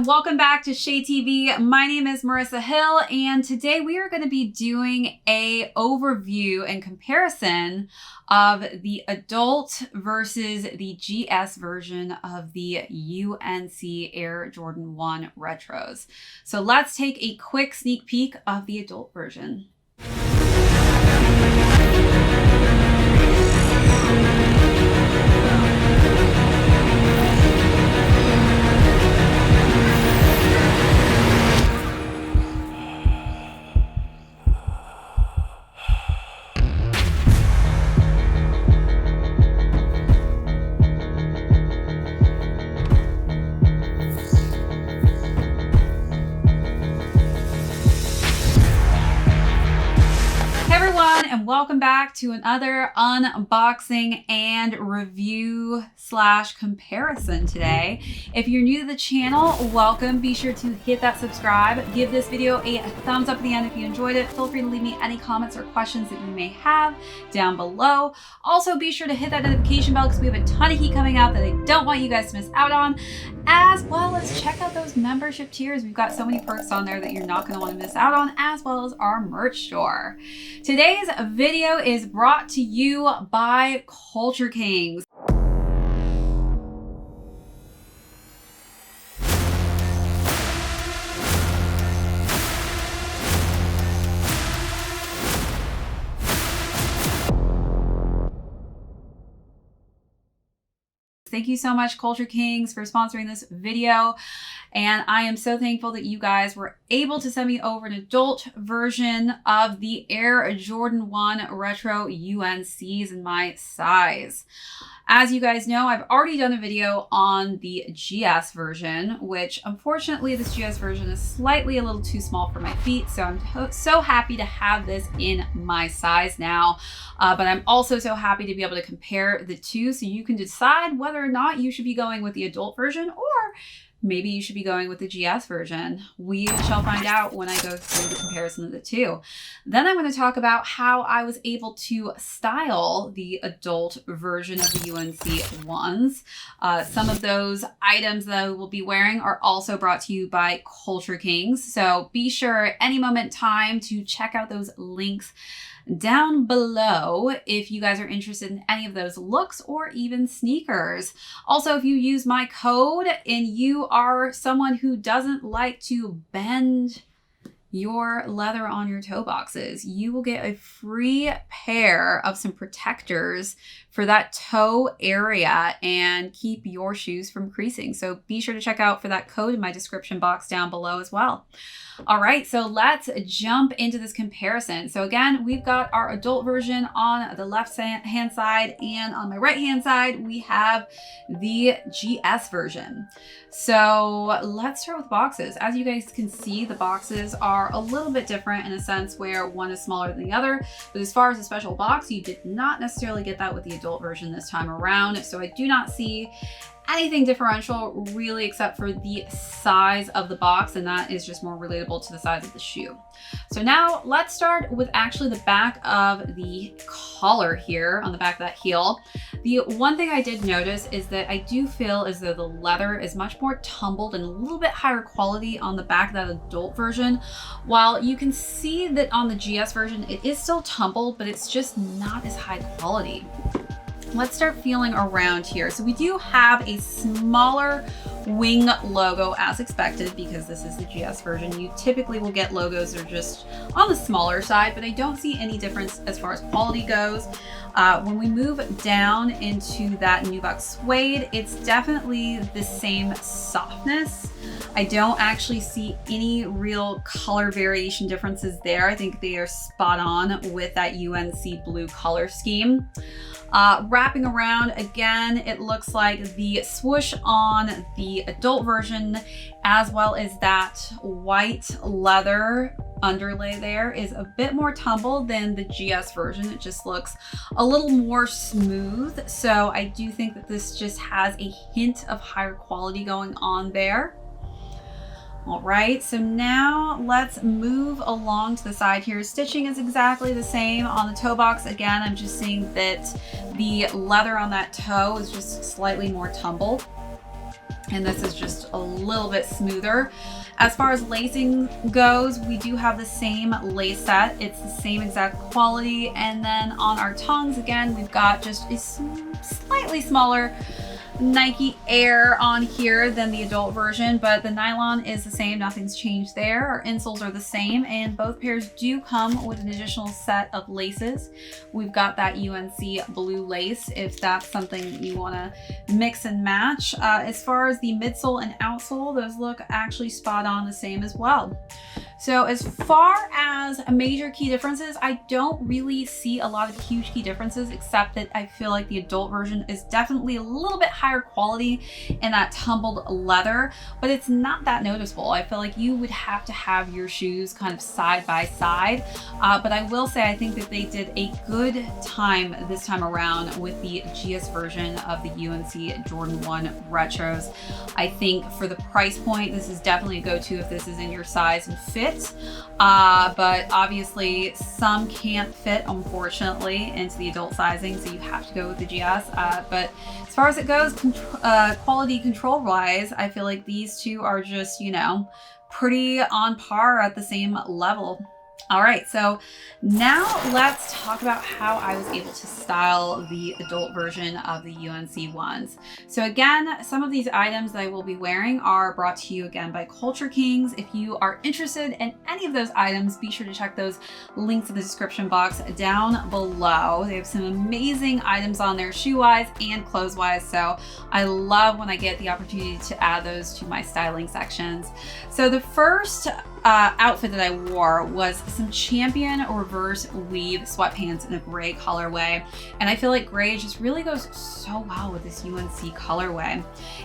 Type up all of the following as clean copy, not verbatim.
and welcome back to ShadeTV. My name is Marissa Hill, and today we are going to be doing a overview and comparison of the adult versus the GS version of the UNC Air Jordan 1 Retros. So let's take a quick sneak peek of the adult version. And welcome back to another unboxing and review / comparison today. If you're new to the channel, welcome. Be sure to hit that subscribe. Give this video a thumbs up at the end if you enjoyed it. Feel free to leave me any comments or questions that you may have down below. Also, be sure to hit that notification bell because we have a ton of heat coming out that I don't want you guys to miss out on, as well as check out those membership tiers. We've got so many perks on there that you're not going to want to miss out on, as well as our merch store. Today's video is brought to you by Culture Kings. Thank you so much, Culture Kings, for sponsoring this video. And I am so thankful that you guys were able to send me over an adult version of the Air Jordan 1 Retro UNCs in my size. As you guys know, I've already done a video on the GS version, which unfortunately this GS version is slightly a little too small for my feet. So I'm so happy to have this in my size now. But I'm also so happy to be able to compare the two so you can decide whether or not you should be going with the adult version, or maybe you should be going with the GS version. We shall find out when I go through the comparison of the two. Then I'm going to talk about how I was able to style the adult version of the UNC ones. Some of those items that I will be wearing are also brought to you by Culture Kings. So be sure any moment in time to check out those links down below if you guys are interested in any of those looks or even sneakers. Also, if you use my code and you are someone who doesn't like to bend your leather on your toe boxes, you will get a free pair of some protectors for that toe area and keep your shoes from creasing. So be sure to check out for that code in my description box down below as well. All right, so let's jump into this comparison. So again, we've got our adult version on the left hand side, and on my right hand side, we have the GS version. So let's start with boxes. As you guys can see, the boxes are a little bit different in a sense where one is smaller than the other. But as far as a special box, you did not necessarily get that with the adult version this time around. So I do not see anything differential really except for the size of the box, and that is just more relatable to the size of the shoe. So now let's start with actually the back of the collar here on the back of that heel. The one thing I did notice is that I do feel as though the leather is much more tumbled and a little bit higher quality on the back of that adult version, while you can see that on the GS version it is still tumbled, but it's just not as high quality. Let's start feeling around here. So we do have a smaller wing logo as expected because this is the GS version. You typically will get logos that are just on the smaller side, but I don't see any difference as far as quality goes. When we move down into that nubuck suede, it's definitely the same softness. I don't actually see any real color variation differences there. I think they are spot on with that UNC blue color scheme. Wrapping around, again, it looks like the swoosh on the adult version, as well as that white leather underlay there, is a bit more tumbled than the GS version. It just looks a little more smooth. So I do think that this just has a hint of higher quality going on there. All right, so now let's move along to the side here. Stitching is exactly the same on the toe box. Again, I'm just seeing that the leather on that toe is just slightly more tumbled. and this is just a little bit smoother. As far as lacing goes, we do have the same lace set. It's the same exact quality. And then on our tongues, again, we've got just a slightly smaller Nike Air on here than the adult version, but the nylon is the same. Nothing's changed there. Our insoles are the same, and both pairs do come with an additional set of laces. We've got that UNC blue lace if that's something you want to mix and match. As far as the midsole and outsole, those look actually spot on the same as well. So as far as major key differences, I don't really see a lot of huge key differences, except that I feel like the adult version is definitely a little bit higher quality in that tumbled leather, but it's not that noticeable. I feel like you would have to have your shoes kind of side by side. But I will say, I think that they did a good time this time around with the GS version of the UNC Jordan 1 Retros. I think for the price point, this is definitely a go-to if this is in your size and fit. But obviously some can't fit, unfortunately, into the adult sizing, so you have to go with the GS. But as far as it goes, quality control wise, I feel like these two are just, you know, pretty on par at the same level. All right, so now let's talk about how I was able to style the adult version of the UNC ones. So again, some of these items that I will be wearing are brought to you again by Culture Kings. If you are interested in any of those items, be sure to check those links in the description box down below. They have some amazing items on there, shoe-wise and clothes-wise, so I love when I get the opportunity to add those to my styling sections. So the first outfit that I wore was some Champion reverse weave sweatpants in a gray colorway, and I feel like gray just really goes so well with this UNC colorway.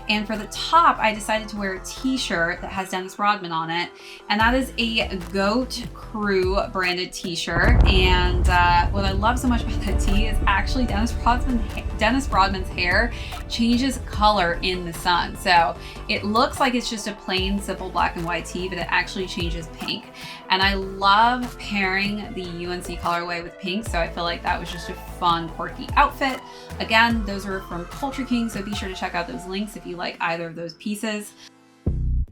And for the top, I decided to wear a t-shirt that has Dennis Rodman on it, and that is a Goat Crew branded t-shirt. And what I love so much about that tee is actually Dennis Rodman's hair changes color in the sun, so it looks like it's just a plain simple black and white tee, but it actually changes pink. And I love pairing the UNC colorway with pink, so I feel like that was just a fun, quirky outfit. Again, those are from Culture King, so be sure to check out those links if you like either of those pieces.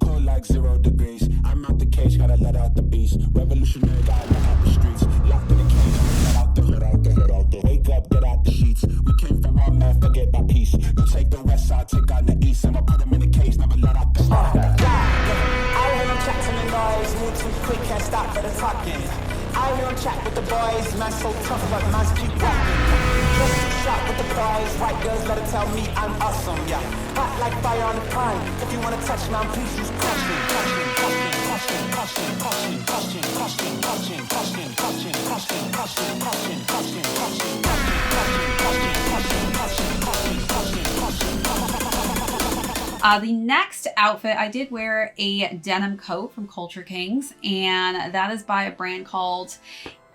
Cold like 0 degrees. I'm out the cage, gotta let out the beast. Revolutionary, gotta let out the streets. Locked in the cage, let out the hood. Wake up, get out the sheets. We came from one man, forget that piece. You take the west side, take on the east. I'ma put them in the cage, never let out the I hear them chatting the noise, move too quick, can't stop for the talking. I hear them chat with the boys, man so tough, but man's keep walking. Just too sharp with the prize, white girls better tell me I'm awesome, yeah. Hot like fire on the pine, if you wanna touch man, please use caution. The next outfit, I did wear a denim coat from Culture Kings, and that is by a brand called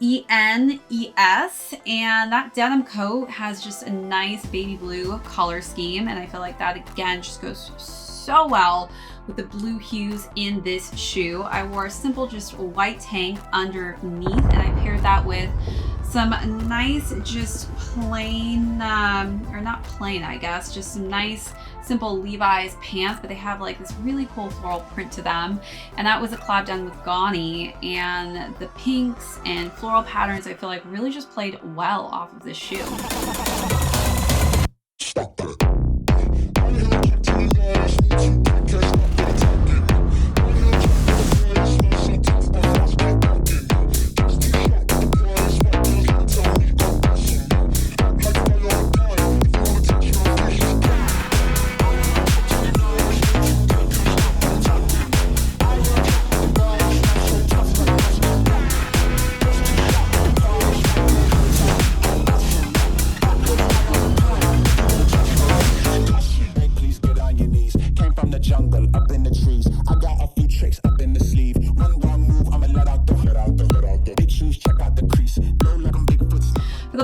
ENES, and that denim coat has just a nice baby blue color scheme, and I feel like that again just goes so well with the blue hues in this shoe. I wore a simple just white tank underneath, and I paired that with some nice just plain, or not plain I guess, just some nice simple Levi's pants, but they have like this really cool floral print to them, and that was a collab done with Gani, and the pinks and floral patterns I feel like really just played well off of this shoe.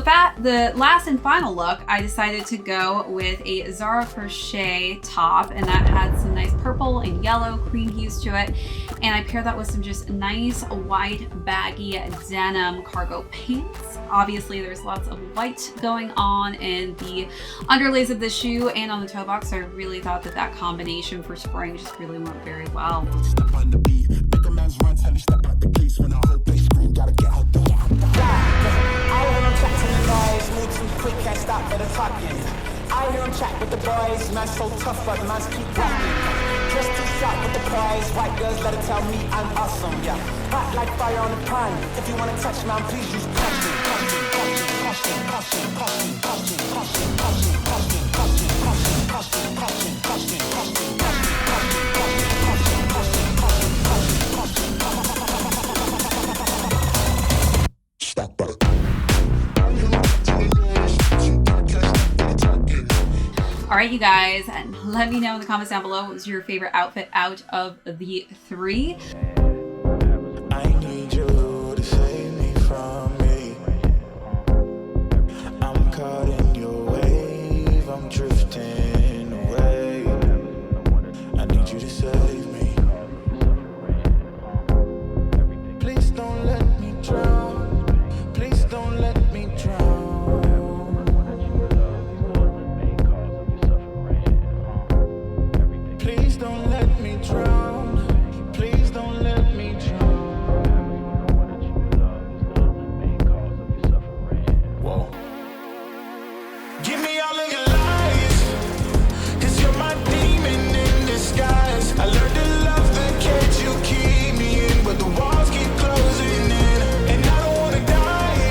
the last and final look, I decided to go with a Zara Crochet top, and that had some nice purple and yellow cream hues to it. And I paired that with some just nice white baggy denim cargo pants. Obviously, there's lots of white going on in the underlays of the shoe and on the toe box. So I really thought that that combination for spring just really went very well. Step on the beat, make a man's run, tell me step out the case. When I hope they scream, gotta get out the I hear him chat to the boys, move too quick, can't stop for the talking. I hear him chat with the boys, man's so tough, but man's keep rocking. Just too sharp with the prize, white girls let it tell me I'm awesome, yeah. Hot like fire on the pan, if you wanna touch man, please use caution. All right, you guys, and let me know in the comments down below what was your favorite outfit out of the three. I need you to save me from me. I'm caught in your wave, I'm drifting away. I need you to save me. Please don't let me drown. Please don't let me drown. Please don't let me drown. Please don't let me drown. Whoa. Give me all of your lies, 'cause you're my demon in disguise. I learned to love the cage you keep me in, but the walls keep closing in. And I don't wanna die,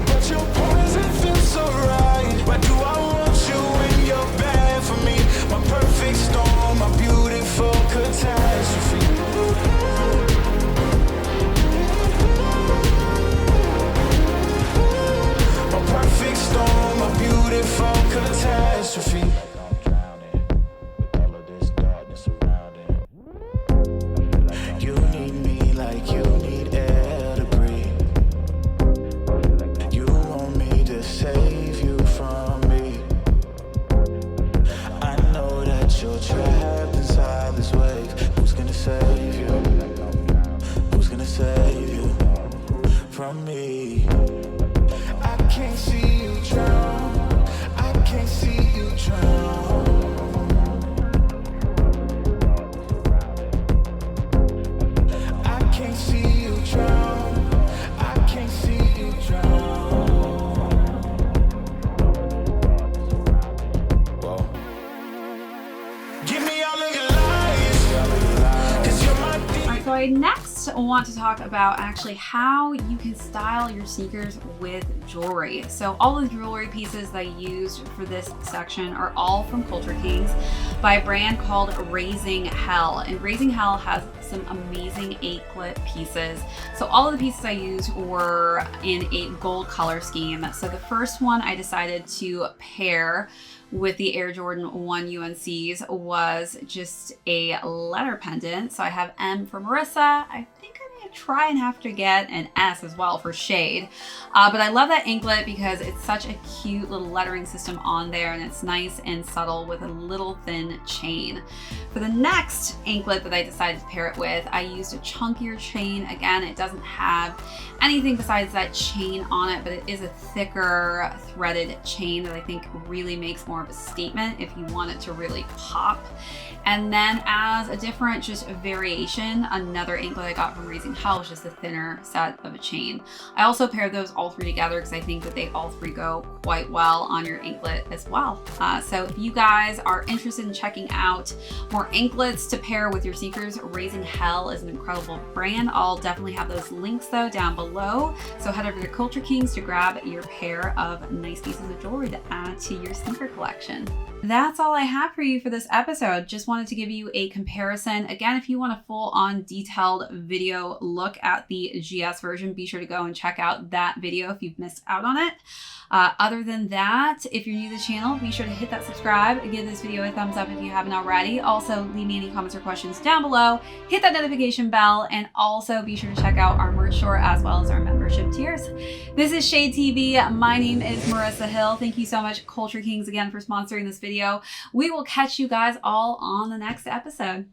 but your poison feels so right. Why do I want you when you're bad for me? My perfect storm, my beautiful catastrophe. My perfect storm, my beautiful catastrophe. I'm drowning with all of this darkness surrounding. You need me like you need air to breathe. You want me to save you from me. I know that you're trapped inside this wave. Who's gonna save you? Who's gonna save you from me? I can't see you drown. I can't see you drown. I can't see you drown. I can't see you drown. Whoa. Give me all of your lies, 'cause you're my All right, so I next want to talk about actually how you can style your sneakers with jewelry. So all the jewelry pieces that I used for this section are all from Culture Kings by a brand called Raising Hell. And Raising Hell has some amazing 8-clip pieces. So all of the pieces I used were in a gold color scheme. So the first one I decided to pair with the Air Jordan 1 UNCs was just a letter pendant. So I have M for Marissa. I think I'm gonna try and have to get an S as well for Shade. But I love that anklet because it's such a cute little lettering system on there, and it's nice and subtle with a little thin chain. For the next anklet that I decided to pair it with, I used a chunkier chain. Again, it doesn't have anything besides that chain on it, but it is a thicker threaded chain that I think really makes more of a statement if you want it to really pop. And then as a different just variation, another anklet I got from Raising Hell was just a thinner set of a chain. I also paired those all three together because I think that they all three go quite well on your anklet as well. So if you guys are interested in checking out more anklets to pair with your sneakers, Raising Hell is an incredible brand. I'll definitely have those links though down below. So head over to Culture Kings to grab your pair of nice pieces of jewelry to add to your sneaker collection. That's all I have for you for this episode. Just wanted to give you a comparison. Again, if you want a full-on detailed video look at the GS version, be sure to go and check out that video if you've missed out on it. Other than that, if you're new to the channel, be sure to hit that subscribe and give this video a thumbs up if you haven't already. Also, leave me any comments or questions down below. Hit that notification bell, and also be sure to check out our merch store as well as our membership tiers. This is ShadeTV. My name is Marissa Hill. Thank you so much, Culture Kings, again for sponsoring this video. We will catch you guys all on the next episode.